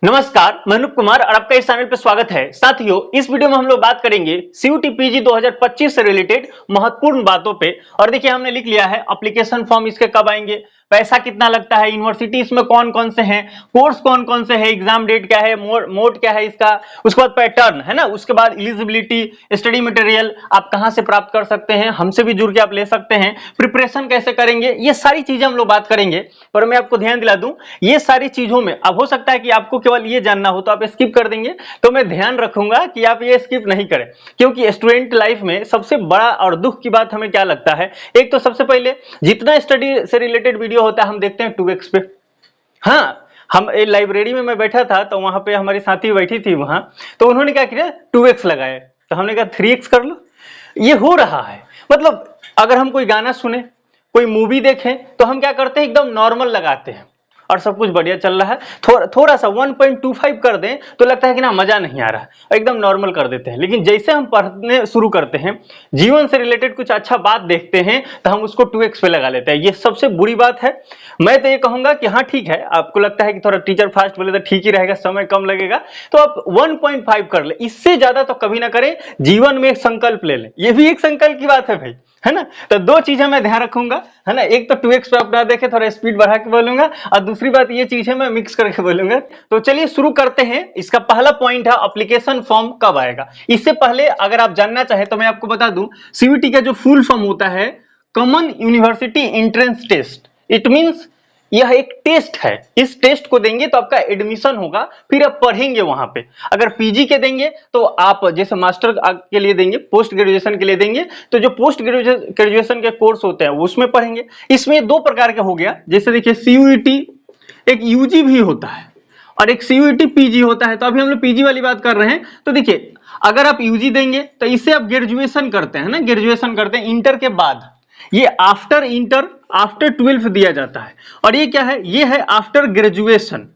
नमस्कार, मैं अनूप कुमार और आपका इस चैनल पर स्वागत है। साथियों, इस वीडियो में हम लोग बात करेंगे सीयूटी पीजी 2025 से रिलेटेड महत्वपूर्ण बातों पे। और देखिए, हमने लिख लिया है एप्लीकेशन फॉर्म इसके कब आएंगे, पैसा कितना लगता है, यूनिवर्सिटी इसमें कौन कौन से हैं, कोर्स कौन कौन से हैं, एग्जाम डेट क्या है, मोड क्या है इसका, उसके बाद पैटर्न है ना, उसके बाद एलिजिबिलिटी, स्टडी मटेरियल आप कहां से प्राप्त कर सकते हैं, हमसे भी जुड़ के आप ले सकते हैं, प्रिपरेशन कैसे करेंगे, ये सारी चीजें हम लोग बात करेंगे। पर मैं आपको ध्यान दिला दूं, ये सारी चीजों में अब हो सकता है कि आपको केवल ये जानना हो तो आप स्किप कर देंगे, तो मैं ध्यान रखूंगा कि आप ये स्किप नहीं करें। क्योंकि स्टूडेंट लाइफ में सबसे बड़ा और दुख की बात हमें क्या लगता है, एक तो सबसे पहले जितना स्टडी से रिलेटेड वीडियो होता है हम देखते हैं 2x पे। हाँ, हम लाइब्रेरी में मैं बैठा था तो वहां पे हमारी साथी बैठी थी वहां, तो उन्होंने क्या किया 2x लगाए, तो हमने कहा 3x कर लो। ये हो रहा है, मतलब अगर हम कोई गाना सुने, कोई मूवी देखें, तो हम क्या करते हैं, एकदम नॉर्मल लगाते हैं और सब कुछ बढ़िया चल रहा है। थोड़ा सा 1.25 कर दें तो लगता है कि ना मजा नहीं आ रहा, एकदम नॉर्मल कर देते हैं। लेकिन जैसे हम पढ़ने शुरू करते हैं, जीवन से रिलेटेड कुछ अच्छा बात देखते हैं, तो हम उसको 2x पे लगा लेते हैं। ये सबसे बुरी बात है। मैं तो ये कहूंगा कि हाँ ठीक है, आपको लगता है कि थोड़ा टीचर फास्ट बोले तो ठीक ही रहेगा, समय कम लगेगा, तो आप 1.5 कर ले, इससे ज्यादा तो कभी ना करें। जीवन में एक संकल्प ले लें, ये भी एक संकल्प की बात है भाई, है ना। तो दो चीजें मैं ध्यान रखूंगा, है ना। एक तो 2x पे अपना देखे, थोड़ा स्पीड बढ़ा के बोलूंगा, और दूसरी बात ये चीज है मैं मिक्स करके बोलूंगा। तो चलिए शुरू करते हैं। इसका पहला पॉइंट है एप्लीकेशन फॉर्म कब आएगा। इससे पहले अगर आप जानना चाहे तो मैं आपको बता दूं, सीयूटी का जो फुल फॉर्म होता है common university entrance test. It means यह एक टेस्ट है, इस टेस्ट को देंगे तो आपका एडमिशन होगा, फिर आप पढ़ेंगे वहां पे। अगर पीजी के देंगे तो आप जैसे मास्टर के लिए देंगे, पोस्ट ग्रेजुएशन के लिए देंगे, तो जो पोस्ट ग्रेजुएशन के कोर्स होते हैं वो उसमें पढ़ेंगे। इसमें दो प्रकार के हो गया, जैसे देखिए सीयूईटी एक यूजी भी होता है और एक सीयूईटी पीजी होता है। तो अभी हम लोग पीजी वाली बात कर रहे हैं। तो देखिए, अगर आप यूजी देंगे तो इससे आप ग्रेजुएशन करते हैं ना, ग्रेजुएशन करते हैं इंटर के बाद, ये आफ्टर इंटर आफ्टर 12th दिया जाता है। और ये क्या है, ये है आफ्टर ग्रेजुएशन।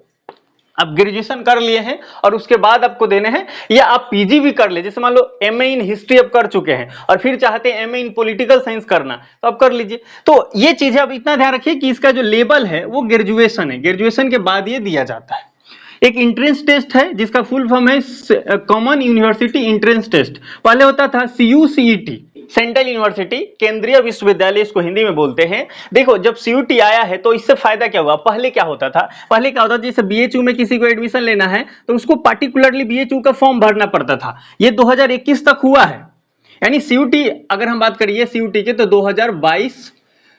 आप ग्रेजुएशन कर लिए हैं और उसके बाद आपको देने हैं, या आप पीजी भी कर ले, जैसे मान लो एमए इन हिस्ट्री आप कर चुके हैं और फिर चाहते हैं एमए इन पॉलिटिकल साइंस करना, तो आप कर लीजिए। तो ये चीजें आप इतना ध्यान रखिए कि इसका जो लेवल है वो ग्रेजुएशन है, ग्रेजुएशन के बाद ये दिया जाता है। एक एंट्रेंस टेस्ट है जिसका फुल फॉर्म है कॉमन यूनिवर्सिटी एंट्रेंस टेस्ट। पहले होता था सीयूसीईटी, सेंट्रल यूनिवर्सिटी केंद्रीय विश्वविद्यालय इसको हिंदी में बोलते हैं। देखो, जब सीयूटी आया है तो इससे फायदा क्या हुआ, पहले क्या होता था, पहले क्या होता था, जैसे बीएचयू में किसी को एडमिशन लेना है तो उसको पार्टिकुलरली बीएचयू का फॉर्म भरना पड़ता था। ये 2021 तक हुआ है। यानी सीयूटी अगर हम बात करिए सीयूटी के, तो 2022,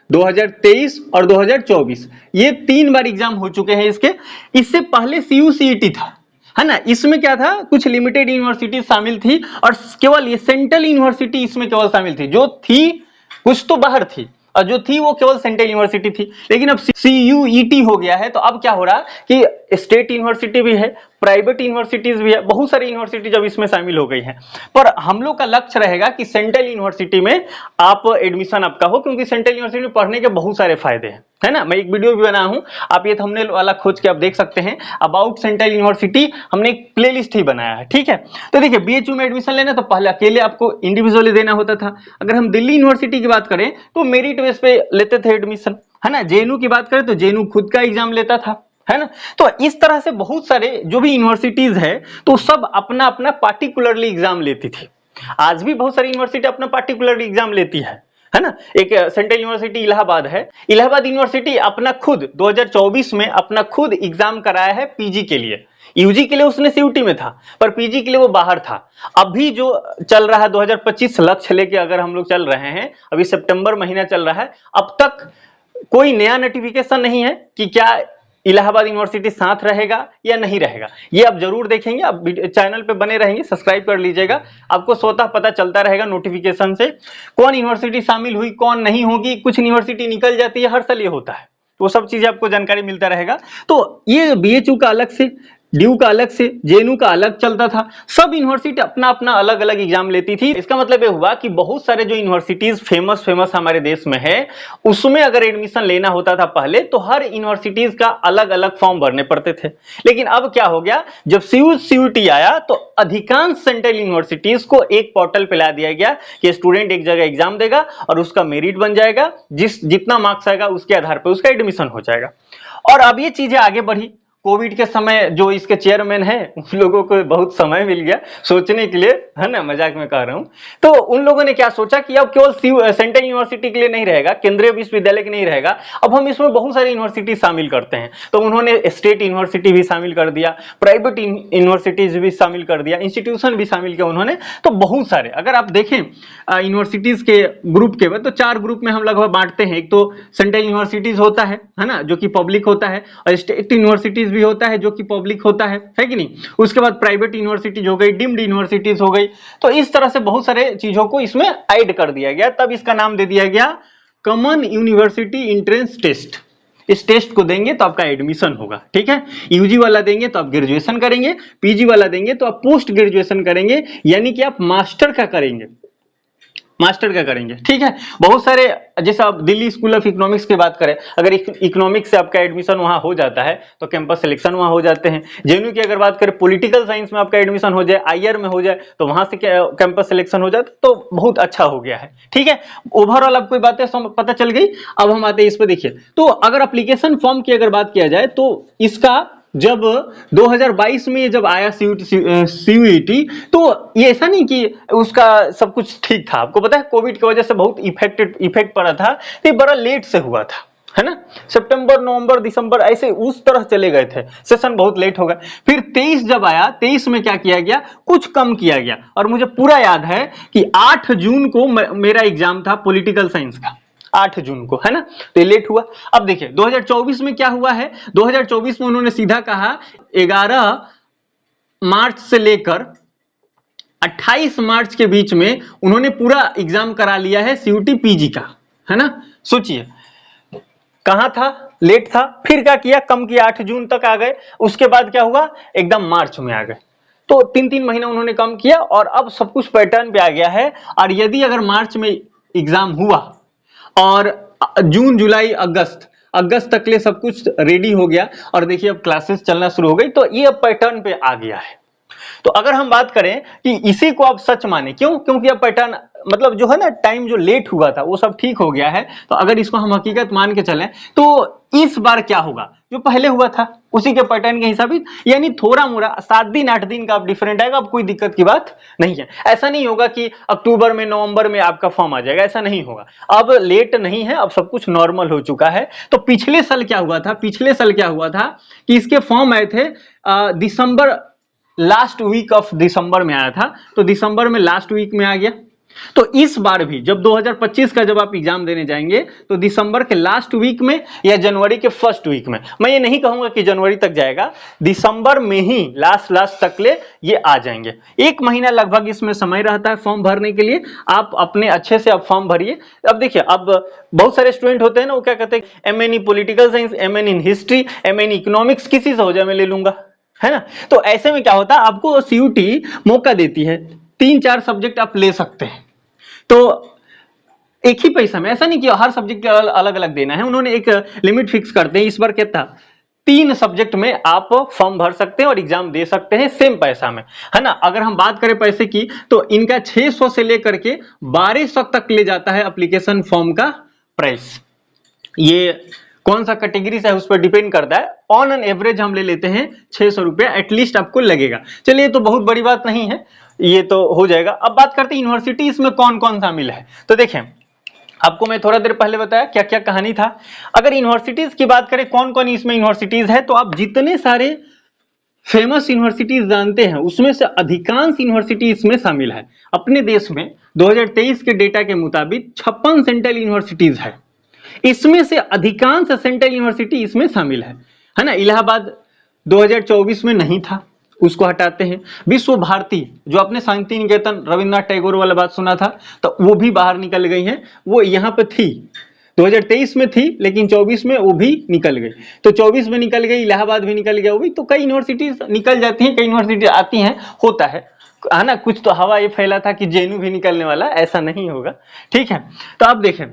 2023 और 2024 ये 3 बार एग्जाम हो चुके हैं इसके। इससे पहले सीयूसीईटी था, है ना। इसमें क्या था, कुछ लिमिटेड यूनिवर्सिटी शामिल थी और केवल ये सेंट्रल यूनिवर्सिटी इसमें केवल शामिल थी, जो थी कुछ तो बाहर थी और जो थी वो केवल सेंट्रल यूनिवर्सिटी थी। लेकिन अब सीयूईटी हो गया है, तो अब क्या हो रहा कि स्टेट यूनिवर्सिटी भी है, प्राइवेट यूनिवर्सिटीज भी है, बहुत सारी यूनिवर्सिटी जब इसमें शामिल हो गई हैं। पर हम लोग का लक्ष्य रहेगा कि सेंट्रल यूनिवर्सिटी में आप एडमिशन आपका हो, क्योंकि सेंट्रल यूनिवर्सिटी में पढ़ने के बहुत सारे फायदे हैं, है ना। मैं एक वीडियो भी बनाया हूं, आप ये थंबनेल वाला खोज के आप देख सकते हैं, अबाउट सेंट्रल यूनिवर्सिटी, हमने एक प्लेलिस्ट ही बनाया है, ठीक है। तो देखिए, बीएचयू में एडमिशन लेना तो पहले अकेले आपको इंडिविजुअली देना होता था। अगर हम दिल्ली यूनिवर्सिटी की बात करें तो मेरिट बेस पे लेते थे एडमिशन, है ना। जेएनयू की बात करें तो जेएनयू खुद का एग्जाम लेता था, है ना। तो इस तरह से बहुत सारे जो भी यूनिवर्सिटीज है तो सब अपना अपना पार्टिकुलरली एग्जाम लेती थी। आज भी बहुत सारी यूनिवर्सिटी अपना पार्टिकुलरली एग्जाम लेती है ना। एक सेंट्रल यूनिवर्सिटी इलाहाबाद है, इलाहाबाद यूनिवर्सिटी अपना खुद 2024 में अपना खुद एग्जाम कराया है पीजी के लिए। यूजी के लिए उसने सीयूटी में था, पर पीजी के लिए वो बाहर था। अभी जो चल रहा है 2025 लक्ष्य लेके अगर हम लोग चल रहे हैं, अभी सितंबर महीना चल रहा है, अब तक कोई नया नोटिफिकेशन नहीं है कि क्या इलाहाबाद यूनिवर्सिटी साथ रहेगा या नहीं रहेगा। ये आप जरूर देखेंगे, आप चैनल पे बने रहेंगे, सब्सक्राइब कर लीजिएगा, आपको स्वतः पता चलता रहेगा नोटिफिकेशन से कौन यूनिवर्सिटी शामिल हुई कौन नहीं होगी। कुछ यूनिवर्सिटी निकल जाती है, हर साल ये होता है, तो वो सब चीजें आपको जानकारी मिलता रहेगा। तो ये बीएचयू का अलग से, ड्यू का अलग से, जेएनयू का अलग चलता था। सब यूनिवर्सिटी अपना अपना अलग अलग एग्जाम लेती थी। इसका मतलब ये हुआ कि बहुत सारे जो यूनिवर्सिटीज फेमस हमारे देश में है, उसमें अगर एडमिशन लेना होता था पहले, तो हर यूनिवर्सिटीज का अलग अलग फॉर्म भरने पड़ते थे। लेकिन अब क्या हो गया, जब सीयूटी आया तो अधिकांश सेंट्रल यूनिवर्सिटीज को एक पोर्टल पे ला दिया गया कि स्टूडेंट एक जगह एग्जाम देगा और उसका मेरिट बन जाएगा, जितना मार्क्स आएगा उसके आधार पर उसका एडमिशन हो जाएगा। और अब ये चीजें आगे बढ़ी, कोविड के समय जो इसके चेयरमैन हैं उन लोगों को बहुत समय मिल गया सोचने के लिए, है ना, मजाक में कह रहा हूं। तो उन लोगों ने क्या सोचा कि अब केवल सेंट्रल यूनिवर्सिटी के लिए नहीं रहेगा, केंद्रीय विश्वविद्यालय के नहीं रहेगा, अब हम इसमें बहुत सारी यूनिवर्सिटी शामिल करते हैं। तो उन्होंने स्टेट यूनिवर्सिटी भी शामिल कर दिया, प्राइवेट यूनिवर्सिटीज भी शामिल कर दिया, इंस्टीट्यूशन भी शामिल किया उन्होंने। तो बहुत सारे, अगर आप देखें यूनिवर्सिटीज के ग्रुप के तो 4 ग्रुप में हम लगभग बांटते हैं। एक तो सेंट्रल यूनिवर्सिटीज होता है ना, जो कि पब्लिक होता है, और स्टेट यूनिवर्सिटीज भी होता है जो कि पब्लिक होता है कि नहीं। उसके बाद प्राइवेट यूनिवर्सिटीज हो गई, डीम्ड यूनिवर्सिटीज हो गई। तो इस तरह से बहुत सारे चीजों को इसमें ऐड कर दिया गया, तब इसका नाम दे दिया गया कॉमन यूनिवर्सिटी एंट्रेंस टेस्ट। इस टेस्ट को देंगे तो आपका एडमिशन होगा, ठीक है। यूजी वाला देंगे तो आप ग्रेजुएशन करेंगे, पीजी वाला देंगे तो आप पोस्ट ग्रेजुएशन करेंगे, यानी कि आप मास्टर का करेंगे, ठीक है। बहुत सारे, जैसे आप दिल्ली स्कूल ऑफ इकोनॉमिक्स की बात करें, अगर इकोनॉमिक्स से आपका एडमिशन वहां हो जाता है तो कैंपस सिलेक्शन वहां हो जाते हैं। जेएनयू की अगर बात करें, पॉलिटिकल साइंस में आपका एडमिशन हो जाए, आईआर में हो जाए, तो वहां से कैंपस सिलेक्शन हो जाता, तो बहुत अच्छा हो गया है, ठीक है। ओवरऑल आपको बातें पता चल गई। अब हम आते हैं इस पर, देखिए। तो अगर एप्लीकेशन फॉर्म की अगर बात किया जाए तो इसका जब 2022 में जब आया सीयूईटी, तो ये ऐसा नहीं कि उसका सब कुछ ठीक था। आपको पता है कोविड की वजह से बहुत इफेक्ट पड़ा था, तो ये बड़ा लेट से हुआ था, है ना। सितंबर, नवंबर, दिसंबर ऐसे उस तरह चले गए थे, सेशन बहुत लेट हो गया। फिर 23 जब आया, 23 में क्या किया गया, कुछ कम किया गया। और मुझे पूरा याद है कि 8 जून को मेरा एग्जाम था पॉलिटिकल साइंस का, 8 जून को, है ना। तो ये लेट हुआ। अब देखिए 2024 में क्या हुआ है, 2024 में उन्होंने सीधा कहा 11 मार्च से लेकर 28 मार्च के बीच में उन्होंने पूरा एग्जाम करा लिया है सीयूटी पीजी का, है ना। सोचिए कहां था, लेट था, फिर क्या किया, कम किया, 8 जून तक आ गए। उसके बाद क्या हुआ, एकदम मार्च में आ गए। तो 3-3 महीना उन्होंने कम किया, और अब सब कुछ पैटर्न पे आ गया है। और यदि अगर मार्च में एग्जाम हुआ और जून, जुलाई, अगस्त तक ले सब कुछ रेडी हो गया, और देखिए अब क्लासेस चलना शुरू हो गई, तो ये अब पैटर्न पे आ गया है। तो अगर हम बात करें कि इसी को आप सच माने, क्यों, क्योंकि अब पैटर्न, मतलब जो है ना, टाइम जो लेट हुआ था वो सब ठीक हो गया है। तो अगर इसको हम हकीकत मान के चलें तो इस बार क्या होगा, जो पहले हुआ था उसी के पैटर्न के हिसाब से, यानी थोड़ा मोड़ा 7 दिन 8 दिन का अब डिफरेंट आएगा। अब कोई दिक्कत की बात नहीं है। ऐसा नहीं होगा कि अक्टूबर में, नवंबर में आपका फॉर्म आ जाएगा, ऐसा नहीं होगा। अब लेट नहीं है, अब सब कुछ नॉर्मल हो चुका है। तो पिछले साल क्या हुआ था कि इसके फॉर्म आए थे दिसंबर, लास्ट वीक ऑफ दिसंबर में आया था, तो दिसंबर में लास्ट वीक में आ गया। तो इस बार भी जब 2025 का जब आप एग्जाम देने जाएंगे तो दिसंबर के लास्ट वीक में या जनवरी के फर्स्ट वीक में, मैं ये नहीं कहूंगा कि जनवरी तक जाएगा, दिसंबर में ही लास्ट तक ले ये आ जाएंगे। 1 महीना लगभग इसमें समय रहता है फॉर्म भरने के लिए। आप अपने अच्छे से आप फॉर्म भरिए। अब देखिए, अब बहुत सारे स्टूडेंट होते हैं ना, वो क्या कहते हैं, MA in political science, MA in history, MA in economics, किसी से हो जाए मैं ले लूंगा, है ना। तो ऐसे में क्या होता है, आपको सीयूटी मौका देती है 3-4 सब्जेक्ट आप ले सकते हैं, तो एक ही पैसा में, ऐसा नहीं कि हर सब्जेक्ट अलग अलग देना है। उन्होंने एक लिमिट फिक्स करते हैं। इस बार क्या था, 3 सब्जेक्ट में आप फॉर्म भर सकते हैं और एग्जाम दे सकते हैं सेम पैसा में, है ना। अगर हम बात करें पैसे की तो इनका 600 से लेकर के 1200 तक ले जाता है एप्लीकेशन फॉर्म का प्राइस। ये कौन सा कैटेगरी से है उस पर डिपेंड करता है। ऑन एन एवरेज हम ले लेते हैं 600 रुपया एटलीस्ट आपको लगेगा। चलिए, तो बहुत बड़ी बात नहीं है, ये तो हो जाएगा। अब बात करते हैं यूनिवर्सिटी इसमें कौन कौन शामिल है। तो देखें, आपको मैं थोड़ा देर पहले बताया क्या क्या कहानी था। अगर यूनिवर्सिटीज की बात करें, कौन कौन इसमें यूनिवर्सिटीज है, तो आप जितने सारे फेमस यूनिवर्सिटीज जानते हैं उसमें से अधिकांश यूनिवर्सिटी इसमें शामिल है। अपने देश में 2023 के डेटा के मुताबिक 56 सेंट्रल यूनिवर्सिटीज है। इसमें से अधिकांश सेंट्रल यूनिवर्सिटी इसमें शामिल है ना। इलाहाबाद 2024 में नहीं था, उसको हटाते हैं। विश्व भारती, जो अपने शांति निकेतन रविन्द्रनाथ टैगोर वाला बात सुना था, तो वो भी बाहर निकल गई है। वो यहाँ पे थी, 2023 में थी, लेकिन 24 में वो भी निकल गई। तो 24 में निकल गई, इलाहाबाद भी निकल गया, वो भी। तो कई यूनिवर्सिटीज निकल जाती हैं, कई यूनिवर्सिटी आती हैं, होता है ना। कुछ तो हवा ये फैला था कि जेएनयू भी निकलने वाला, ऐसा नहीं होगा, ठीक है। तो अब देखें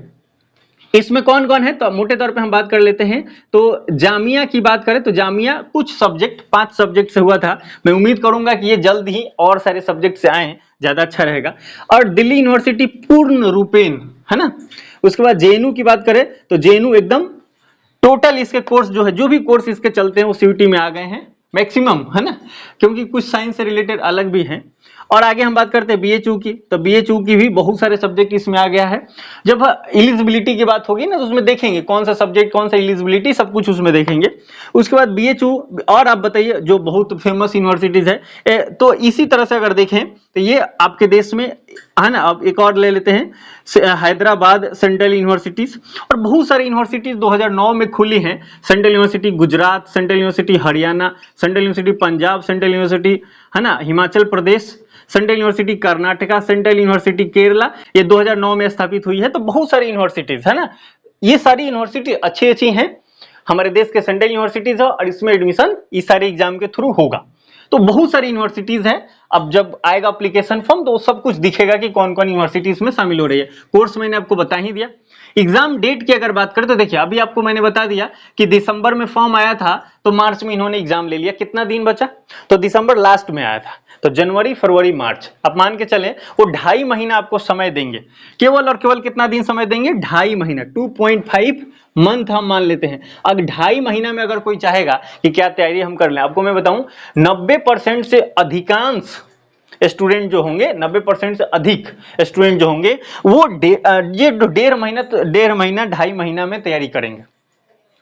इसमें कौन कौन है, तो मोटे तौर पे हम बात कर लेते हैं। तो जामिया की बात करें तो जामिया कुछ सब्जेक्ट, 5 सब्जेक्ट से हुआ था। मैं उम्मीद करूंगा कि ये जल्द ही और सारे सब्जेक्ट से आए, ज्यादा अच्छा रहेगा। और दिल्ली यूनिवर्सिटी पूर्ण रूपेण, है ना। उसके बाद जेएनयू की बात करें तो जेएनयू एकदम टोटल इसके कोर्स जो है, जो भी कोर्स इसके चलते हैं वो सीयूटी में आ गए हैं मैक्सिमम, है ना, क्योंकि कुछ साइंस से रिलेटेड अलग भी हैं। और आगे हम बात करते हैं बीएचयू की, तो बीएचयू की भी बहुत सारे सब्जेक्ट इसमें आ गया है। जब एलिजिबिलिटी की बात होगी ना तो उसमें देखेंगे कौन सा सब्जेक्ट, कौन सा एलिजिबिलिटी, सब कुछ उसमें देखेंगे। उसके बाद बीएचयू, और आप बताइए जो बहुत फेमस यूनिवर्सिटीज है, तो इसी तरह से अगर देखें तो ये आपके देश में है ना। अब एक और ले लेते हैं, हैदराबाद सेंट्रल यूनिवर्सिटीज, और बहुत सारी यूनिवर्सिटीज 2009 में खुली हैं। Central University Gujarat, Central University Haryana, Central University Punjab, Central University है ना Himachal Pradesh, Central University Karnataka, Central University Kerala, ये 2009 में स्थापित हुई है। तो बहुत सारी यूनिवर्सिटीज है ना, ये सारी यूनिवर्सिटी अच्छी अच्छी हैं, हमारे देश के सेंट्रल यूनिवर्सिटीज है, और इसमें एडमिशन इस सारे एग्जाम के थ्रू होगा। तो बहुत सारी यूनिवर्सिटीज हैं। अब जब आएगा एप्लीकेशन फॉर्म तो सब कुछ दिखेगा कि कौन कौन यूनिवर्सिटी इसमें शामिल हो रही है। कोर्स मैंने आपको बता ही दिया। एग्जाम डेट की अगर बात करें तो देखिए, अभी आपको मैंने बता दिया कि दिसंबर में फॉर्म आया था, तो मार्च में इन्होंने एग्जाम ले लिया। कितना दिन बचा, तो दिसंबर लास्ट में आया था, तो जनवरी फरवरी मार्च, आप मान के चलें वो 2.5 महीना आपको समय देंगे, केवल और केवल कितना दिन समय देंगे, 2.5 महीना, 2.5 मंथ हम मान लेते हैं। अब 2.5 महीना में अगर कोई चाहेगा कि क्या तैयारी हम कर लें, आपको मैं बताऊं 90% से अधिकांश स्टूडेंट जो होंगे, 90% से अधिक स्टूडेंट जो होंगे वो ये 1.5 महीना 2.5 महीना में तैयारी करेंगे।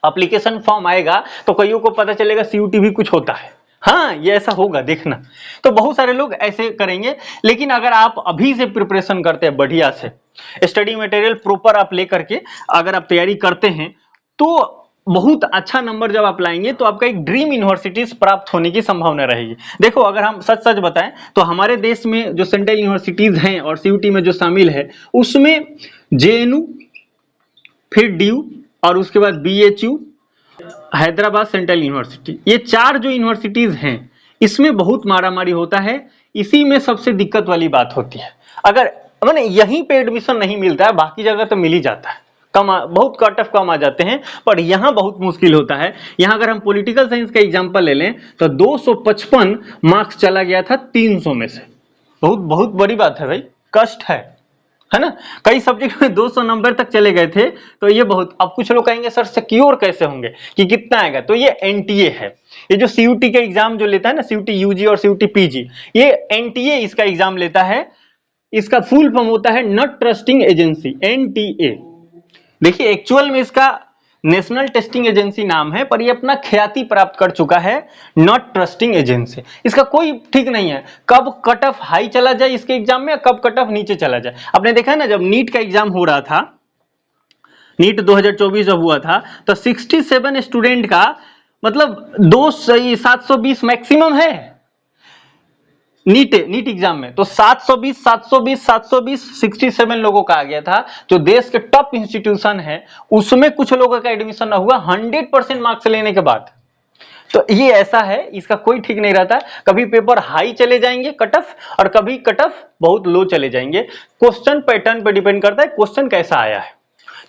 एप्लीकेशन फॉर्म आएगा तो कईयों को पता चलेगा सीयूटी भी कुछ होता है, हाँ ये ऐसा होगा देखना। तो बहुत सारे लोग ऐसे करेंगे। लेकिन अगर आप अभी से प्रिपरेशन करते हैं, बढ़िया से स्टडी मटेरियल प्रॉपर आप लेकर के अगर आप तैयारी करते हैं, तो बहुत अच्छा नंबर जब आप लाएंगे तो आपका एक ड्रीम यूनिवर्सिटीज प्राप्त होने की संभावना रहेगी। देखो अगर हम सच सच बताएं तो हमारे देश में जो सेंट्रल यूनिवर्सिटीज हैं और सीयूटी में जो शामिल है, उसमें जेएनयू, फिर डीयू, और उसके बाद बीएचयू, हैदराबाद सेंट्रल यूनिवर्सिटी, ये 4 जो यूनिवर्सिटीज हैं इसमें बहुत मारामारी होता है। इसी में सबसे दिक्कत वाली बात होती है। अगर मैंने यहीं पे एडमिशन नहीं मिलता है, बाकी जगह तो मिल ही जाता है, बहुत कट ऑफ कम आ जाते हैं, पर यहां बहुत मुश्किल होता है। यहां अगर हम पॉलिटिकल साइंस का एग्जांपल ले लें तो 255 मार्क्स चला गया था 300 में से। बहुत बहुत बड़ी बात है भाई, कष्ट है ना। कई सब्जेक्ट में 200 नंबर तक चले गए थे, तो ये बहुत। अब कुछ लोग कहेंगे सर सिक्योर कैसे होंगे कि कितना आएगा, तो ये एनटीए है। ये जो सीयूटी का एग्जाम जो लेता है ना, सीयूटी यूजी और सीयूटी पीजी, ये एनटीए इसका एग्जाम लेता है। इसका फुल फॉर्म होता है नॉट ट्रस्टिंग एजेंसी, एनटीए। देखिए एक्चुअल में इसका नेशनल टेस्टिंग एजेंसी नाम है, पर ये अपना ख्याति प्राप्त कर चुका है नॉट ट्रस्टिंग एजेंसी। इसका कोई ठीक नहीं है कब कट ऑफ हाई चला जाए इसके एग्जाम में, कब कट ऑफ नीचे चला जाए। आपने देखा है ना, जब नीट का एग्जाम हो रहा था, नीट 2024 जब हुआ था, तो 67 स्टूडेंट का मतलब 720 मैक्सिमम है नीट एग्जाम में। तो 720 67 लोगों का आ गया था। जो देश के टॉप इंस्टीट्यूशन है उसमें कुछ लोगों का एडमिशन ना हुआ 100% मार्क्स लेने के बाद। तो ये ऐसा है, इसका कोई ठीक नहीं रहता। कभी पेपर हाई चले जाएंगे कट ऑफ, और कभी कट ऑफ बहुत लो चले जाएंगे। क्वेश्चन पैटर्न पर डिपेंड करता है, क्वेश्चन कैसा आया है।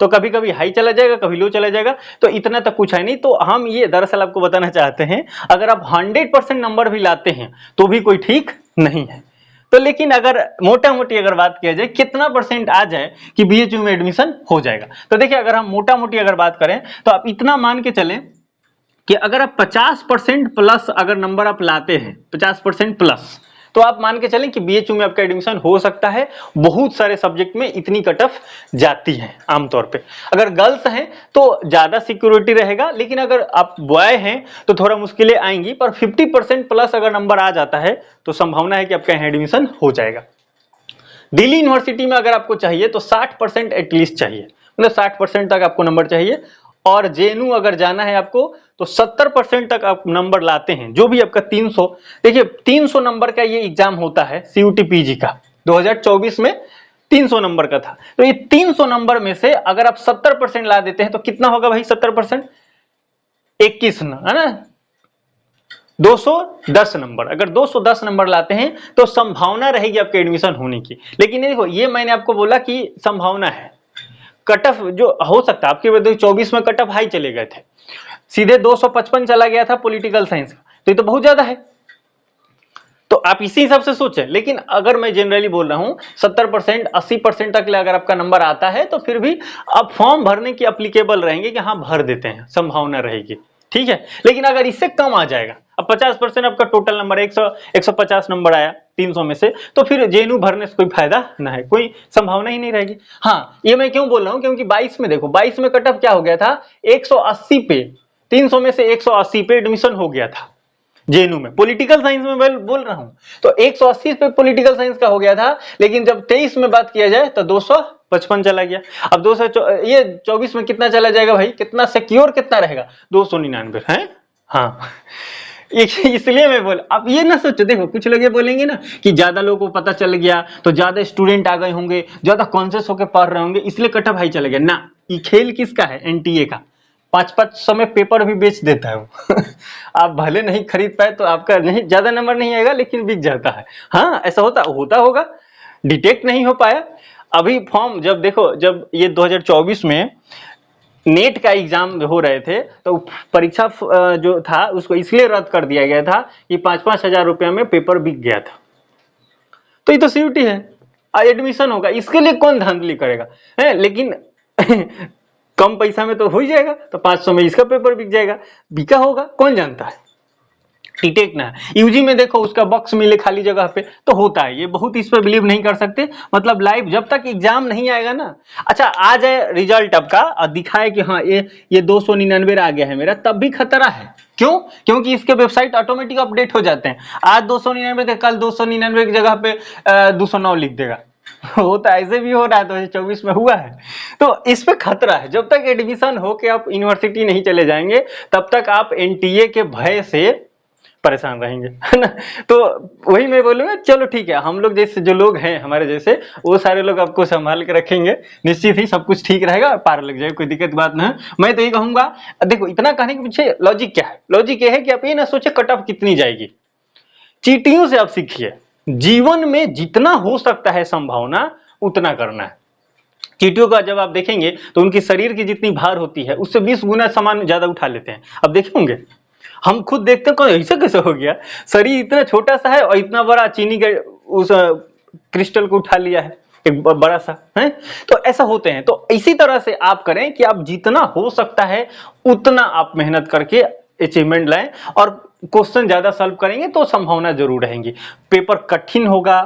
तो कभी कभी हाई चला जाएगा, कभी लो चला जाएगा, तो इतना तक कुछ है नहीं। तो हम ये दरअसल आपको बताना चाहते हैं, अगर आप 100% नंबर भी लाते हैं तो भी कोई ठीक नहीं है। तो लेकिन अगर मोटा मोटी अगर बात किया जाए कितना परसेंट आ जाए कि बीएचयू में एडमिशन हो जाएगा, तो देखिए अगर हम मोटा मोटी अगर बात करें तो आप इतना मान के चलें कि अगर आप 50% प्लस अगर नंबर आप लाते हैं, 50% प्लस, तो आप मान के चलें कि बीएचयू में आपका एडमिशन हो सकता है। बहुत सारे सब्जेक्ट में इतनी कट ऑफ जाती है आमतौर पे। अगर गर्ल्स हैं तो ज्यादा सिक्योरिटी रहेगा, लेकिन अगर आप बॉय हैं तो थोड़ा मुश्किलें आएंगी। पर 50% प्लस अगर नंबर आ जाता है तो संभावना है कि आपका यहाँ एडमिशन हो जाएगा। दिल्ली यूनिवर्सिटी में अगर आपको चाहिए तो 60% एटलीस्ट चाहिए, मतलब 60% तक आपको नंबर चाहिए। और जेएनयू अगर जाना है आपको तो 70% तक आप नंबर लाते हैं, जो भी आपका 300। देखिए 300 नंबर का ये एग्जाम होता है सीयूटी पीजी का, 2024 में 300 नंबर का था। तो ये 300 नंबर में से अगर आप 70% ला देते हैं तो कितना होगा भाई 70%, 21 है ना, 210 नंबर। अगर 210 नंबर लाते हैं तो संभावना रहेगी आपके एडमिशन होने की। लेकिन देखो ये मैंने आपको बोला कि संभावना है, कट ऑफ जो हो सकता है। आपके 2024 में कट ऑफ हाई चले गए थे, सीधे 255 चला गया था पॉलिटिकल साइंस का, तो ये तो बहुत ज्यादा है। तो आप इसी हिसाब से सोचें। लेकिन अगर मैं जनरली बोल रहा हूं 70% 80% तक अगर आपका नंबर आता है तो फिर भी आप फॉर्म भरने की अप्लीकेबल रहेंगे कि हाँ भर देते हैं, संभावना रहेगी, ठीक है। लेकिन अगर इससे कम आ जाएगा, अब 50% आपका टोटल नंबर 150 नंबर आया 300 में से, तो फिर जेएनयू भरने से कोई फायदा ना है, कोई संभावना ही नहीं रहेगी। हाँ, ये मैं क्यों बोल रहा हूं, क्योंकि 22 में देखो, 22 में कट ऑफ क्या हो गया था, 180 पे, 300 में से 180 पे एडमिशन हो गया था जेएनयू में। पॉलिटिकल साइंस में मैं बोल रहा हूं, तो 180 पे पॉलिटिकल साइंस का हो गया था। लेकिन जब 23 में बात किया जाए तो 255 चला गया। अब 24 में कितना चला जाएगा भाई, कितना सिक्योर कितना रहेगा, 299 है। हाँ, इसलिए मैं बोल, आप ये ना सोचो, देखो कुछ लोग ये बोलेंगे ना कि ज्यादा लोगों को पता चल गया तो ज्यादा स्टूडेंट आ गए होंगे, ज्यादा कॉन्शियस होकर पढ़ रहे होंगे, इसलिए कट ऑफ हाई चला गया ना। ये खेल किसका है, एनटीए का। 5-5 में पेपर भी बेच देता है वो आप भले नहीं खरीद पाए तो आपका नहीं ज्यादा नंबर नहीं आएगा, लेकिन बिक जाता है। हाँ, ऐसा होता होगा, डिटेक्ट नहीं हो पाया। अभी फॉर्म जब देखो, जब ये 2024 में नेट का एग्जाम हो रहे थे तो परीक्षा जो था उसको इसलिए रद्द कर दिया गया था कि 5-5 हजार रुपया में पेपर बिक गया था। तो ये तो सीयूटी है, एडमिशन होगा, इसके लिए कौन धांधली करेगा है। लेकिन कम पैसा में तो हो ही जाएगा, तो 500 में इसका पेपर बिक जाएगा, बिका होगा, कौन जानता है। टीटेक ना, यूजी में देखो उसका बॉक्स मिले खाली जगह पे तो होता है। ये बहुत इस पे बिलीव नहीं कर सकते, मतलब लाइव जब तक एग्जाम नहीं आएगा ना, अच्छा आ जाए रिजल्ट आपका और दिखाए कि हाँ ये 299 आ गया है मेरा, तब भी खतरा है। क्यों? क्योंकि इसके वेबसाइट ऑटोमेटिक अपडेट हो जाते हैं। आज 299 थे, कल 299 की जगह पे 209 लिख देगा। होता ऐसे भी हो रहा है, 2024 में हुआ है। तो इस पे खतरा है। जब तक एडमिशन हो के आप यूनिवर्सिटी नहीं चले जाएंगे तब तक आप एनटीए के भय से परेशान रहेंगे, है ना। तो वही मैं बोलूंगा, चलो ठीक है, हम लोग जैसे जो लोग हैं हमारे जैसे, वो सारे लोग आपको संभाल के रखेंगे, निश्चित ही सब कुछ ठीक रहेगा, पार लग जाएगा, कोई दिक्कत बात ना है। मैं तो ये कहूंगा, देखो इतना कहने के पीछे लॉजिक क्या है, लॉजिक ये है कि आप ये ना सोचे कट ऑफ कितनी जाएगी, चीटियों से आप सीखिए। जीवन में जितना हो सकता है संभावना उतना करना है। चींटियों का जब आप देखेंगे तो उनकी शरीर की जितनी भार होती है उससे 20 गुना सामान ज्यादा उठा लेते हैं। अब देखे होंगे, हम खुद देखते हैं कौन ऐसा कैसे हो गया, शरीर इतना छोटा सा है और इतना बड़ा चीनी के उस क्रिस्टल को उठा लिया है, एक बड़ा सा है। तो ऐसा होते हैं। तो इसी तरह से आप करें कि आप जितना हो सकता है उतना आप मेहनत करके अचीवमेंट लाएं, और क्वेश्चन ज्यादा सॉल्व करेंगे तो संभावना जरूर रहेंगी। पेपर कठिन होगा,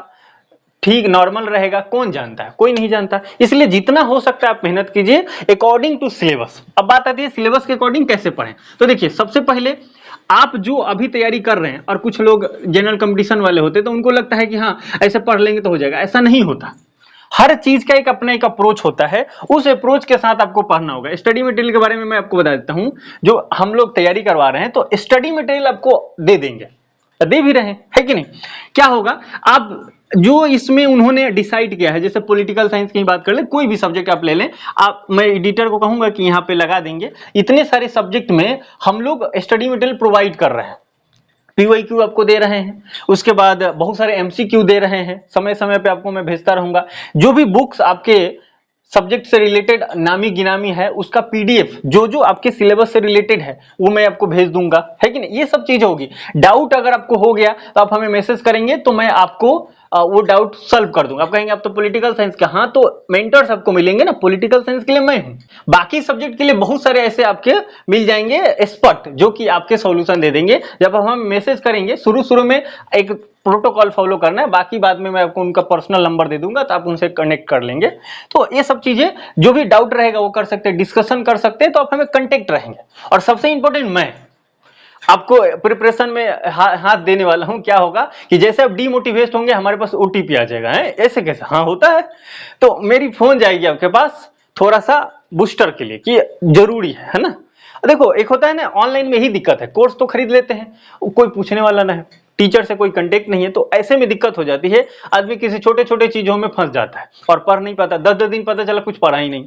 ठीक नॉर्मल रहेगा, कौन जानता है, कोई नहीं जानता। इसलिए जितना हो सकता है आप मेहनत कीजिए अकॉर्डिंग टू सिलेबस। अब बात आती है सिलेबस के अकॉर्डिंग कैसे पढ़ें। तो देखिए, सबसे पहले आप जो अभी तैयारी कर रहे हैं, और कुछ लोग जनरल कंपटीशन वाले होते हैं तो उनको लगता है कि हाँ ऐसे पढ़ लेंगे तो हो जाएगा, ऐसा नहीं होता। हर चीज का एक अपना एक अप्रोच होता है, उस अप्रोच के साथ आपको पढ़ना होगा। स्टडी मटेरियल के बारे में मैं आपको बता देता हूं, जो हम लोग तैयारी करवा रहे हैं तो स्टडी मटेरियल आपको दे देंगे, दे भी रहे हैं, है कि नहीं। क्या होगा, आप जो इसमें उन्होंने डिसाइड किया है, जैसे पॉलिटिकल साइंस की बात कर ले, कोई भी सब्जेक्ट आप ले लें, आप, मैं एडिटर को कहूंगा कि यहाँ पे लगा देंगे, इतने सारे सब्जेक्ट में हम लोग स्टडी मटेरियल प्रोवाइड कर रहे हैं। पीवाईक्यू आपको दे रहे हैं, उसके बाद बहुत सारे एमसीक्यू दे रहे हैं, समय समय पे आपको मैं भेजता रहूंगा। जो भी बुक्स आपके सब्जेक्ट से रिलेटेड नामी गिनामी है उसका पीडीएफ, जो जो आपके सिलेबस से रिलेटेड है वो मैं आपको भेज दूंगा, है कि नहीं। ये सब चीज होगी। डाउट अगर आपको हो गया तो आप हमें मैसेज करेंगे तो मैं आपको वो डाउट सॉल्व कर दूंगा। आप कहेंगे आप तो पॉलिटिकल साइंस का, हाँ तो मेंटर्स आपको मिलेंगे ना, पॉलिटिकल साइंस के लिए मैं हूं, बाकी सब्जेक्ट के लिए बहुत सारे ऐसे आपके मिल जाएंगे एक्सपर्ट जो कि आपके सॉल्यूशन दे देंगे। जब हम मैसेज करेंगे, शुरू में एक प्रोटोकॉल फॉलो करना है, बाकी बाद में मैं आपको उनका पर्सनल नंबर दे दूंगा तो आप उनसे कनेक्ट कर लेंगे। तो ये सब चीजें, जो भी डाउट रहेगा वो कर सकते हैं, डिस्कशन कर सकते हैं, तो आप हमें कंटेक्ट रहेंगे। और सबसे इंपॉर्टेंट, मैं आपको प्रिपरेशन में हाथ देने वाला हूं। क्या होगा कि जैसे आप डीमोटिवेट होंगे हमारे पास ओटीपी आ जाएगा, है ऐसे कैसे, हाँ होता है, तो मेरी फोन जाएगी आपके पास थोड़ा सा बूस्टर के लिए कि जरूरी है ना। देखो एक होता है ना, ऑनलाइन में ही दिक्कत है, कोर्स तो खरीद लेते हैं, कोई पूछने वाला ना है, टीचर से कोई कांटेक्ट नहीं है, तो ऐसे में दिक्कत हो जाती है। आदमी किसी छोटे छोटे चीजों में फंस जाता है और पढ़ नहीं पाता, 10 दिन पता चला कुछ पढ़ा ही नहीं,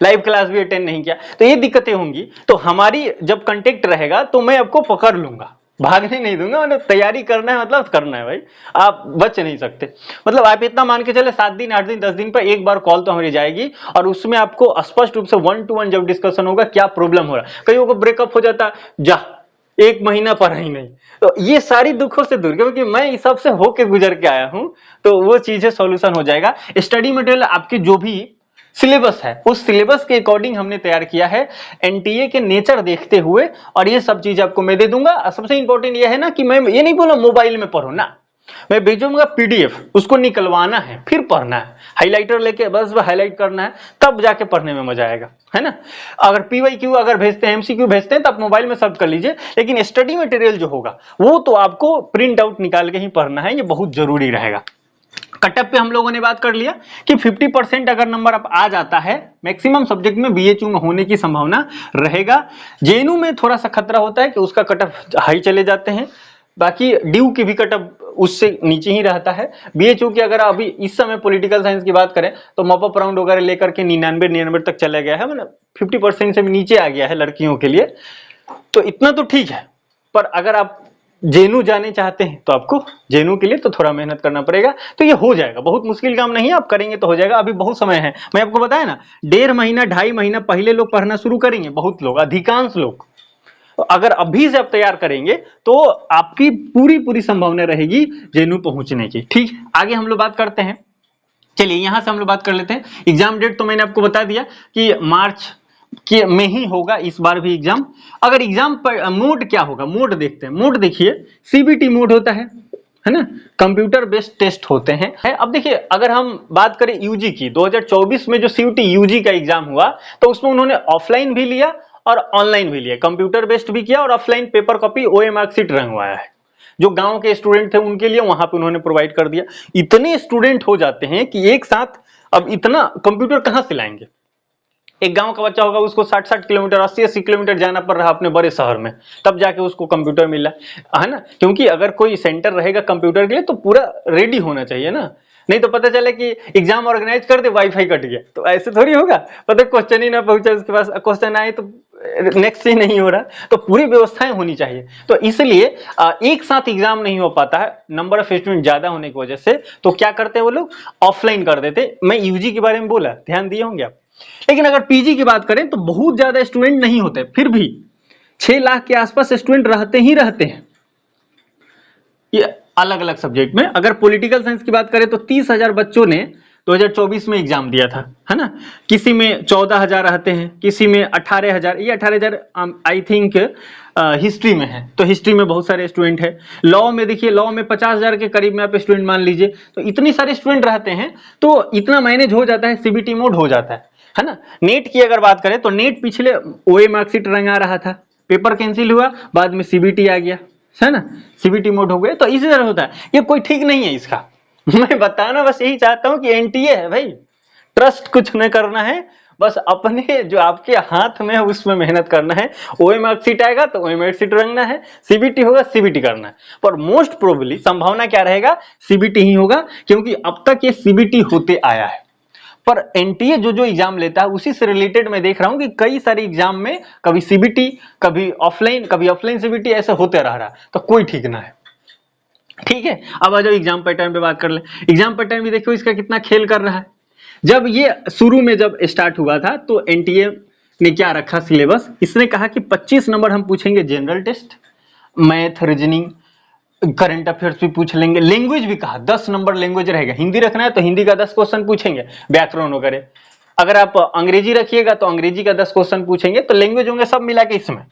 लाइव क्लास भी अटेंड नहीं किया, तो ये दिक्कतें होंगी। तो हमारी जब कांटेक्ट रहेगा तो मैं आपको पकड़ लूंगा, भागने नहीं दूंगा। मतलब तैयारी करना है, मतलब करना है भाई, आप बच नहीं सकते। मतलब आप इतना मान के चले 7 दिन 8 दिन 10 दिन पर एक बार कॉल तो हमारी जाएगी, और उसमें आपको स्पष्ट रूप से 1 to 1 जब डिस्कशन होगा क्या प्रॉब्लम हो रहा है। कईयों को ब्रेकअप हो जाता, जा एक महीना पढ़ा ही नहीं। तो ये सारी दुखों से दूर, क्योंकि मैं इस सब से होके गुजर के आया हूं, तो वो चीजें सॉल्यूशन हो जाएगा। स्टडी मटेरियल आपकी जो भी सिलेबस है उस सिलेबस के अकॉर्डिंग हमने तैयार किया है, एनटीए के नेचर देखते हुए, और ये सब चीज आपको मैं दे दूंगा। सबसे इंपॉर्टेंट ये है ना कि मैं ये नहीं बोला मोबाइल में पढ़ो ना, मैं भेजूंगा पीडीएफ, उसको निकलवाना है फिर पढ़ना है, हाइलाइटर लेके बस हाईलाइट करना है, तब जाके पढ़ने में मजा आएगा, है ना। अगर पीवाईक्यू अगर भेजते हैं, एमसीक्यू भेजते हैं, तो आप मोबाइल में सर्च कर लीजिए, लेकिन स्टडी मटेरियल जो होगा वो तो आपको प्रिंट आउट निकाल के ही पढ़ना है, ये बहुत जरूरी रहेगा। कटअप पे हम लोगों ने बात कर लिया कि 50% अगर नंबर आप आ जाता है मैक्सिमम सब्जेक्ट में बीएचयू में होने की संभावना रहेगा। जेएनयू में थोड़ा सा खतरा होता है कि उसका कटअप हाई चले जाते हैं, बाकी ड्यू की भी कटअप उससे नीचे ही रहता है। बीएचयू की अगर अभी इस समय पॉलिटिकल साइंस की बात करें तो मॉपअप राउंड वगैरह लेकर के 99 तक चला गया है, मतलब 50% से भी नीचे आ गया है लड़कियों के लिए, तो इतना तो ठीक है। पर अगर आप जेएनयू जाने चाहते हैं तो आपको जेएनयू के लिए तो थोड़ा मेहनत करना पड़ेगा, तो ये हो जाएगा, बहुत मुश्किल काम नहीं है, आप करेंगे तो हो जाएगा। अभी बहुत समय है, मैं आपको बताया ना, 1.5 महीना 2.5 महीना पहले लोग पढ़ना शुरू करेंगे, बहुत लोग, अधिकांश लोग। तो अगर अभी से आप तैयार करेंगे तो आपकी पूरी पूरी संभावना रहेगी जेएनयू पहुंचने की। ठीक, आगे हम लोग बात करते हैं। चलिए यहां से हम लोग बात कर लेते हैं। एग्जाम डेट तो मैंने आपको बता दिया कि मार्च के में ही होगा इस बार भी एग्जाम। अगर एग्जाम पर मोड क्या होगा, मोड देखते हैं। मोड देखिए, सीबीटी मोड होता है ना, कंप्यूटर बेस्ड टेस्ट होते हैं। अब देखिए अगर हम बात करें यूजी की, 2024 में जो सीयूटी यूजी का एग्जाम हुआ तो उसमें उन्होंने ऑफलाइन भी लिया और ऑनलाइन भी लिया, कंप्यूटर बेस्ड भी किया और offline paper copy OM marksheet रंगवाया है। जो गांव के स्टूडेंट थे उनके लिए वहां पे उन्होंने प्रोवाइड कर दिया। इतने स्टूडेंट हो जाते हैं कि एक साथ अब इतना कंप्यूटर कहां से लाएंगे। एक गांव का बच्चा होगा, उसको 60-60 किलोमीटर 80-80 किलोमीटर जाना पड़ रहा अपने बड़े शहर में, तब जाके उसको कंप्यूटर मिला है ना। क्योंकि अगर कोई सेंटर रहेगा कंप्यूटर के लिए तो पूरा रेडी होना चाहिए ना, नहीं तो पता चले कि एग्जाम ऑर्गेनाइज कर दे वाईफाई कट गया, तो ऐसे थोड़ी होगा, पता क्वेश्चन ही ना पहुंचा उसके पास, क्वेश्चन आए तो नेक्स्ट ही नहीं हो रहा, तो पूरी व्यवस्थाएं होनी चाहिए। तो इसलिए एक साथ एग्जाम नहीं हो पाता है, नंबर ऑफ स्टूडेंट ज्यादा होने की वजह से, तो क्या करते हैं वो लोग, ऑफलाइन कर देते। मैं यूजी के बारे में बोला, ध्यान दिए होंगे आप। लेकिन अगर पीजी की बात करें तो बहुत ज्यादा स्टूडेंट नहीं होते, फिर भी 6 लाख के आसपास स्टूडेंट रहते ही रहते हैं ये अलग अलग सब्जेक्ट में। अगर पॉलिटिकल साइंस की बात करें तो 30,000 बच्चों ने 2024 में एग्जाम दिया था, है ना। किसी में 14,000 रहते हैं, किसी में 18,000, ये 18,000 आई थिंक हिस्ट्री में है, तो हिस्ट्री में बहुत सारे स्टूडेंट है। लॉ में देखिए, लॉ में 50,000 के करीब में आप स्टूडेंट मान लीजिए, तो इतने सारे स्टूडेंट रहते हैं, तो इतना मैनेज हो जाता है, सीबीटी मोड हो जाता है ना। नेट की अगर बात करें तो नेट पिछले ओए मार्कशीट रंगा रहा था, पेपर कैंसिल हुआ, बाद में सीबीटी आ गया, है ना, सीबीटी मोड हो गया, तो इसी तरह होता है। ये कोई ठीक नहीं है इसका, मैं बताना बस यही चाहता हूं कि एनटीए है भाई, ट्रस्ट कुछ नहीं करना है, बस अपने जो आपके हाथ में है उसमें मेहनत करना है। ओए मार्कशीट आएगा तो ओए मार्कशीट रंगना है, सीबीटी होगा सीबीटी करना है। पर मोस्ट प्रोबेबली संभावना क्या रहेगा, सीबीटी ही होगा, क्योंकि अब तक ये सीबीटी होते आया है। पर एनटीए जो जो एग्जाम लेता है उसी से रिलेटेड मैं देख रहा हूं कि कई सारे एग्जाम में कभी सीबीटी, कभी ऑफलाइन सीबीटी, ऐसे होते रह रहा है, तो कोई ठीक ना है। ठीक है, अब आ जाओ एग्जाम पैटर्न पे बात कर ले। एग्जाम पैटर्न भी देखो इसका कितना खेल कर रहा है। जब ये शुरू में जब स्टार्ट हुआ था तो एनटीए ने क्या रखा सिलेबस, इसने कहा कि 25 नंबर हम पूछेंगे general test, math, reasoning, current affairs भी पूछ लेंगे, लैंग्वेज भी कहा 10 नंबर लैंग्वेज रहेगा। हिंदी रखना है तो हिंदी का 10 क्वेश्चन पूछेंगे, व्याकरण वगैरह। अगर आप अंग्रेजी रखिएगा तो अंग्रेजी का 10 क्वेश्चन पूछेंगे, तो लैंग्वेज होंगे सब मिला के इसमें,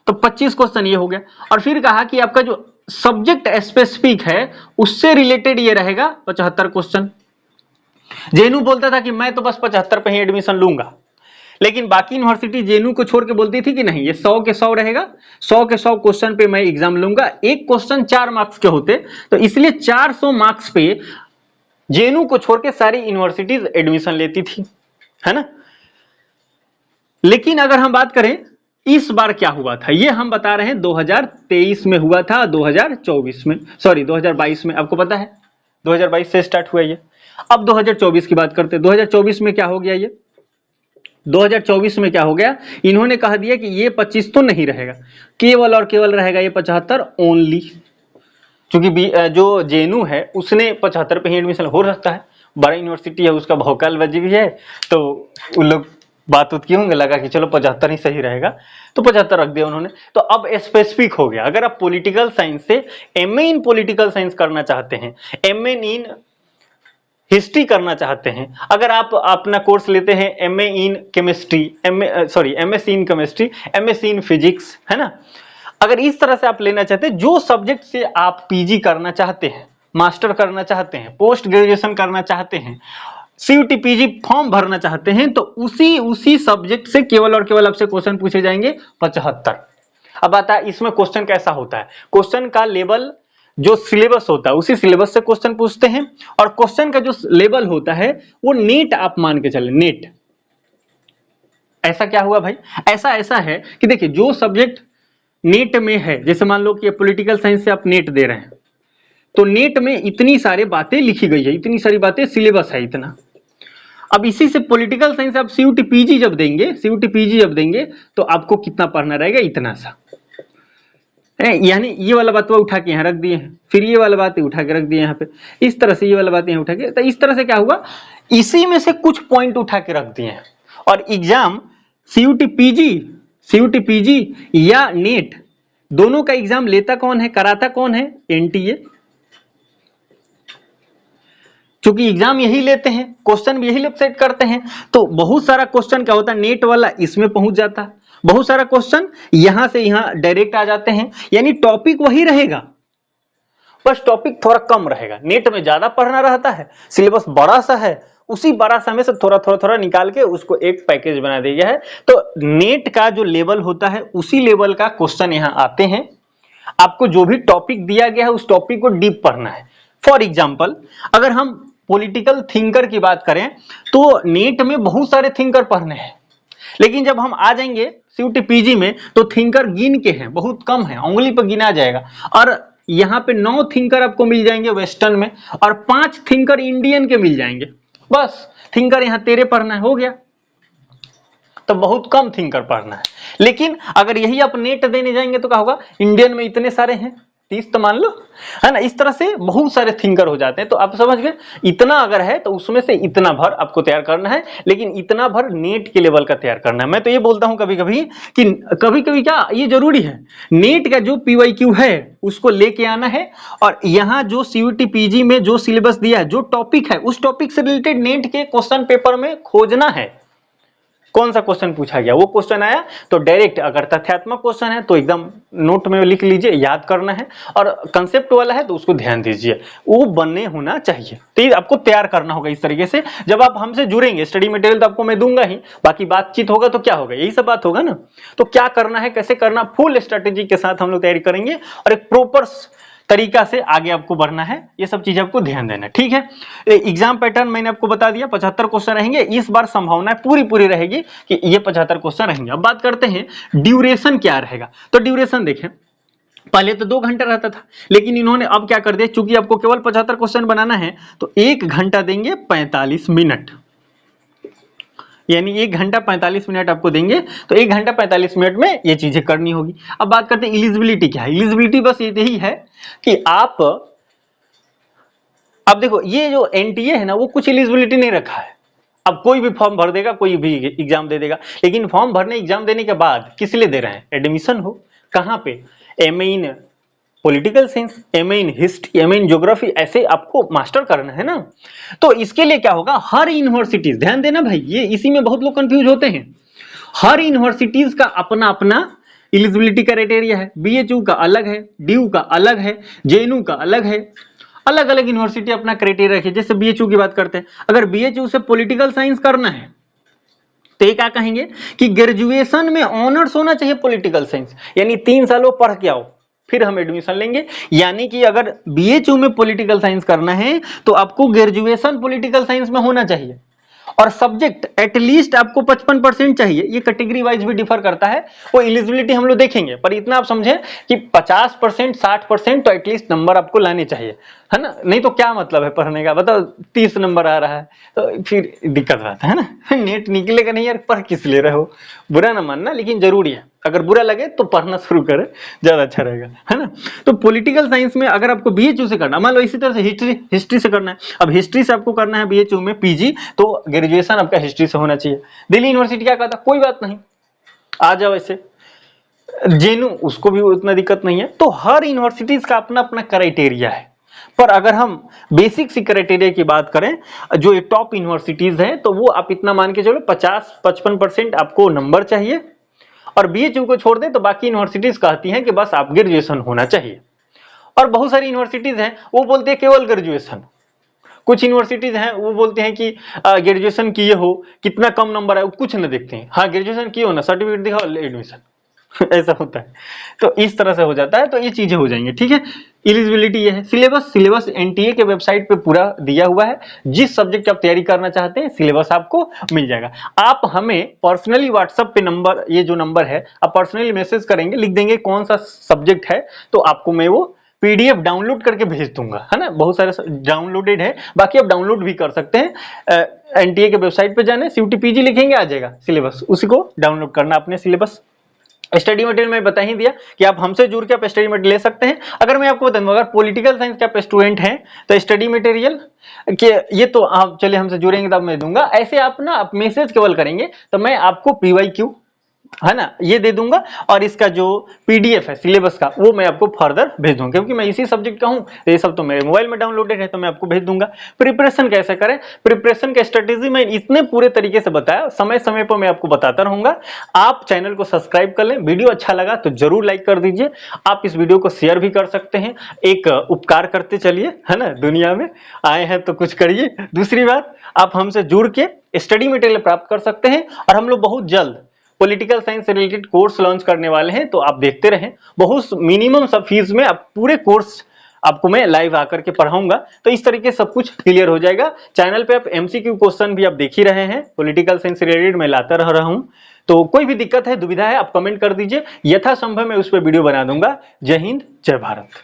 तो 25 क्वेश्चन ये हो गया। और फिर कहा कि आपका जो सब्जेक्ट स्पेसिफिक है उससे रिलेटेड ये रहेगा 75 क्वेश्चन। जेएनयू बोलता था कि मैं तो बस 75 पे ही एडमिशन लूंगा, लेकिन बाकी यूनिवर्सिटी जेएनयू को छोड़ के बोलती थी कि नहीं, ये 100 के 100 रहेगा, 100 के 100 क्वेश्चन पे मैं एग्जाम लूंगा। एक क्वेश्चन 4 मार्क्स के होते, तो इसलिए 400 मार्क्स पे जेएनयू को छोड़ के सारी यूनिवर्सिटीज एडमिशन लेती थी, है ना। लेकिन अगर हम बात करें इस बार क्या हुआ था, ये हम बता रहे हैं 2023 में हुआ था, 2024 में, सॉरी 2022 में, आपको पता है 2022 से स्टार्ट हुआ ये। अब 2024 की बात करते हैं। 2024 में क्या हो गया, ये 2024 में क्या हो गया, इन्होंने कहा दिया कि ये 25 तो नहीं रहेगा, केवल और केवल रहेगा ये 75 ओनली। क्योंकि जो जेएनयू है उसने 75 पे ही एडमिशन हो सकता है, बड़ा यूनिवर्सिटी है, उसका भौकाल वजी भी है, तो उन लोग बात उत की होंगे, लगा कि चलो 75 ही सही रहेगा तो 75 रख दिया उन्होंने। तो अब स्पेसिफिक हो गया, अगर आप पॉलिटिकल साइंस से एमए इन पॉलिटिकल साइंस करना चाहते हैं, एमए इन हिस्ट्री करना चाहते हैं, अगर आप अपना कोर्स लेते हैं MA in chemistry, MSc in chemistry, MSc in physics, है ना, अगर इस तरह से आप लेना चाहते हैं, जो सब्जेक्ट से आप पीजी करना चाहते हैं, मास्टर करना चाहते हैं, पोस्ट ग्रेजुएशन करना चाहते हैं, सीयूटी पीजी फॉर्म भरना चाहते हैं, तो उसी सब्जेक्ट से केवल और केवल आपसे क्वेश्चन पूछे जाएंगे 75। अब आता है इसमें क्वेश्चन कैसा होता है, क्वेश्चन का लेवल जो सिलेबस होता है उसी सिलेबस से क्वेश्चन पूछते हैं, और क्वेश्चन का जो लेवल होता है वो नेट आप मान के चले, नेट। ऐसा क्या हुआ भाई, ऐसा है कि देखिए जो सब्जेक्ट नेट में है, जैसे मान लो कि पॉलिटिकल साइंस से आप नेट दे रहे हैं, तो नेट में इतनी सारी बातें लिखी गई है, इतनी सारी बातें, सिलेबस है इतना। अब इसी से पॉलिटिकल साइंस आप सीयूटी पीजी जब देंगे तो आपको कितना पढ़ना रहेगा, इतना सा, यानी ये वाला बात उठा के यहाँ रख दिए हैं, फिर ये वाला बात उठा के रख दिए यहाँ पे, इस तरह से ये वाला बात यहाँ उठा के, तो इस तरह से क्या हुआ, इसी में से कुछ पॉइंट उठा के रख दिए हैं। और एग्जाम सीयूटी पीजी या नेट दोनों का एग्जाम लेता कौन है, कराता कौन है, एनटीए। क्योंकि एग्जाम यही लेते हैं, क्वेश्चन भी यही लोग सेट करते हैं, तो बहुत सारा क्वेश्चन क्या होता है, नेट वाला इसमें पहुंच जाता है, बहुत सारा क्वेश्चन यहां से यहां डायरेक्ट आ जाते हैं, यानी टॉपिक वही रहेगा, बस टॉपिक थोड़ा कम रहेगा। नेट में ज्यादा पढ़ना रहता है, सिलेबस बड़ा सा है, उसी बड़ा सा में से थोड़ा निकाल के उसको एक पैकेज बना दिया है। तो नेट का जो लेवल होता है उसी लेवल का क्वेश्चन यहां आते हैं, आपको जो भी टॉपिक दिया गया है उस टॉपिक को डीप पढ़ना है। फॉर एग्जाम्पल अगर हम पॉलिटिकल थिंकर की बात करें तो नेट में बहुत सारे थिंकर पढ़ने हैं, लेकिन जब हम आ जाएंगे सीयूटी पीजी में तो थिंकर गिन के हैं, बहुत कम है, उंगली पर गिना जाएगा। और यहाँ पे 9 थिंकर आपको मिल जाएंगे वेस्टर्न में, और 5 थिंकर इंडियन के मिल जाएंगे, बस थिंकर यहाँ 13 पढ़ना है, हो गया। तो बहुत कम थिंकर पढ़ना है। लेकिन अगर यही आप नेट देने जाएंगे तो क्या होगा, इंडियन में इतने सारे हैं, 30 तो मान लो, है ना, इस तरह से बहुत सारे थिंकर हो जाते हैं। तो आप समझ गए, इतना अगर है तो उसमें से इतना भर आपको तैयार करना है, लेकिन इतना भर नेट के लेवल का तैयार करना है। मैं तो ये बोलता हूं कभी कभी कि कभी कभी क्या ये जरूरी है, नेट का जो पीवाईक्यू है उसको लेके आना है, और यहाँ जो सीयूटी पीजी में जो सिलेबस दिया है, जो टॉपिक है, उस टॉपिक से रिलेटेड नेट के क्वेश्चन पेपर में खोजना है कौन सा क्वेश्चन पूछा गया। वो क्वेश्चन आया तो डायरेक्ट, अगर तथ्यात्मक क्वेश्चन है तो एकदम नोट में लिख लीजिए, याद करना है, और कंसेप्ट वाला है तो उसको ध्यान दीजिए, वो बने होना चाहिए। तो ये आपको तैयार करना होगा इस तरीके से। जब आप हमसे जुड़ेंगे, स्टडी मटेरियल तो आपको मैं दूंगा ही, बाकी बातचीत होगा तो क्या होगा, यही सब बात होगा ना। तो क्या करना है, कैसे करना, फुल स्ट्रेटेजी के साथ हम लोग तैयारी करेंगे, और एक प्रॉपर तरीका से आगे आपको बढ़ना है, ये सब चीजें आपको ध्यान देना है, ठीक है। एग्जाम पैटर्न मैंने आपको बता दिया, 75 क्वेश्चन रहेंगे, इस बार संभावना पूरी रहेगी कि ये 75 क्वेश्चन रहेंगे। अब बात करते हैं ड्यूरेशन क्या रहेगा। तो ड्यूरेशन देखें, पहले तो 2 घंटा रहता था, लेकिन इन्होंने अब क्या कर दिया, चूंकि आपको केवल 75 क्वेश्चन बनाना है तो 1 घंटा देंगे 45 मिनट, यानी 1 घंटा 45 मिनट आपको देंगे, तो 1 घंटा 45 मिनट में ये चीजें करनी होगी। अब बात करते हैं एलिजिबिलिटी क्या है। एलिजिबिलिटी बस यही है कि आप, अब देखो ये जो एनटीए है ना, वो कुछ एलिजिबिलिटी नहीं रखा है। अब कोई भी फॉर्म भर देगा, कोई भी एग्जाम दे देगा, लेकिन फॉर्म भरने एग्जाम देने के बाद किस लिए दे रहे हैं, एडमिशन हो, कहाँ पे, MA in political science, MA in history, MA in geography, ऐसे आपको मास्टर करना है ना। तो इसके लिए क्या होगा, हर यूनिवर्सिटीज, ध्यान देना भाई, ये इसी में बहुत लोग कंफ्यूज होते हैं, हर यूनिवर्सिटीज का अपना अपना एलिजिबिलिटी क्राइटेरिया है। बीएचयू का अलग है, डीयू का अलग है, जेएनयू का अलग है, अलग अलग यूनिवर्सिटी अपना क्राइटेरिया रखी। जैसे बीएचयू की बात करते हैं, अगर बीएचयू से पॉलिटिकल साइंस करना है तो ये क्या कहेंगे कि ग्रेजुएशन में ऑनर्स होना चाहिए पॉलिटिकल साइंस, यानी 3 सालों पढ़ के आओ फिर हम एडमिशन लेंगे। यानी कि अगर बीएचयू में पॉलिटिकल साइंस करना है तो आपको ग्रेजुएशन पॉलिटिकल साइंस में होना चाहिए, और सब्जेक्ट एटलीस्ट आपको 55% चाहिए। ये कैटेगरी वाइज भी डिफर करता है, वो एलिजिबिलिटी हम लोग देखेंगे, पर इतना आप समझे कि 50% 60% तो एटलीस्ट नंबर आपको लाने चाहिए, है ना। नहीं तो क्या मतलब है पढ़ने का, बताओ 30 नंबर आ रहा है तो फिर दिक्कत रहता है ना। नेट निकलेगा नहीं यार, पढ़ किस ले रहे हो, बुरा ना मानना, लेकिन जरूरी है। अगर बुरा लगे तो पढ़ना शुरू करें, ज्यादा अच्छा रहेगा, है ना। तो पॉलिटिकल साइंस में अगर आपको बीएचयू से करना, मान लो इसी तरह से हिस्ट्री से करना है, अब हिस्ट्री से आपको करना है बीएचयू में पीजी, तो ग्रेजुएशन आपका हिस्ट्री से होना चाहिए। दिल्ली यूनिवर्सिटी क्या कहता, कोई बात नहीं, आ जाओ ऐसे। जेनू, उसको भी उतना दिक्कत नहीं है। तो हर यूनिवर्सिटीज का अपना अपना क्राइटेरिया है, पर अगर हम बेसिक सी क्राइटेरिया की बात करें, जो ये टॉप यूनिवर्सिटीज हैं, तो वो आप इतना मान के चलो 50-55% आपको नंबर चाहिए, और बीएचयू को छोड़ दें तो बाकी यूनिवर्सिटीज कहती हैं कि बस आप ग्रेजुएशन होना चाहिए। और बहुत सारी यूनिवर्सिटीज हैं वो बोलते हैं केवल ग्रेजुएशन, कुछ यूनिवर्सिटीज हैं वो बोलते हैं कि ग्रेजुएशन किए हो, कितना कम नंबर है वो कुछ न देखते हैं, हाँ ग्रेजुएशन किए हो ना, सर्टिफिकेट दिखाओ, एडमिशन ऐसा होता है। तो इस तरह से हो जाता है, तो ये चीजें हो जाएंगी, ठीक है। एलिजिबिलिटी ये है। सिलेबस एनटीए के वेबसाइट पे पूरा दिया हुआ है, जिस सब्जेक्ट आप तैयारी करना चाहते हैं सिलेबस आपको मिल जाएगा। आप हमें पर्सनली व्हाट्सएप पे नंबर, ये जो नंबर है, आप पर्सनली मैसेज करेंगे, लिख देंगे कौन सा सब्जेक्ट है, तो आपको मैं वो पीडीएफ डाउनलोड करके भेज दूंगा, है ना। बहुत सारे डाउनलोडेड है, बाकी आप डाउनलोड भी कर सकते हैं। एनटीए के वेबसाइट पे जाने, सीयूटीपीजी लिखेंगे, आ जाएगा सिलेबस, उसी को डाउनलोड करना अपने सिलेबस। स्टडी मटेरियल में बता ही दिया कि आप हमसे जुड़ के आप स्टडी मटेरियल ले सकते हैं। अगर मैं आपको बता दूं, अगर पॉलिटिकल साइंस के आप स्टूडेंट हैं तो स्टडी मटेरियल के ये तो आप चलिए हमसे जुड़ेंगे तब मैं दूंगा, ऐसे आप ना आप मैसेज केवल करेंगे तो मैं आपको पीवाईक्यू, है ना, ये दे दूंगा, और इसका जो पीडीएफ है सिलेबस का वो मैं आपको फर्दर भेज दूंगा, क्योंकि मैं इसी सब्जेक्ट का हूं, ये सब तो मेरे मोबाइल में डाउनलोडेड है, तो मैं आपको भेज दूंगा। प्रिपरेशन कैसे करें, प्रिपरेशन का स्ट्रेटेजी मैं इतने पूरे तरीके से बताया, समय समय पर मैं आपको बताता रहूंगा। आप चैनल को सब्सक्राइब कर लें, वीडियो अच्छा लगा तो जरूर लाइक कर दीजिए, आप इस वीडियो को शेयर भी कर सकते हैं, एक उपकार करते चलिए, है ना, दुनिया में आए हैं तो कुछ करिए। दूसरी बात, आप हमसे जुड़ के स्टडी मटेरियल प्राप्त कर सकते हैं, और हम लोग बहुत जल्द पॉलिटिकल साइंस से रिलेटेड कोर्स लॉन्च करने वाले हैं, तो आप देखते रहें। बहुत मिनिमम सब फीस में आप पूरे कोर्स आपको मैं लाइव आकर के पढ़ाऊंगा, तो इस तरीके सब कुछ क्लियर हो जाएगा। चैनल पे आप एमसीक्यू क्वेश्चन भी आप देख ही रहे हैं, पॉलिटिकल साइंस से रिलेटेड मैं लाता रह रहा हूं, तो कोई भी दिक्कत है, दुविधा है, आप कमेंट कर दीजिए, यथासंभव मैं उस पर वीडियो बना दूंगा। जय हिंद, जय भारत।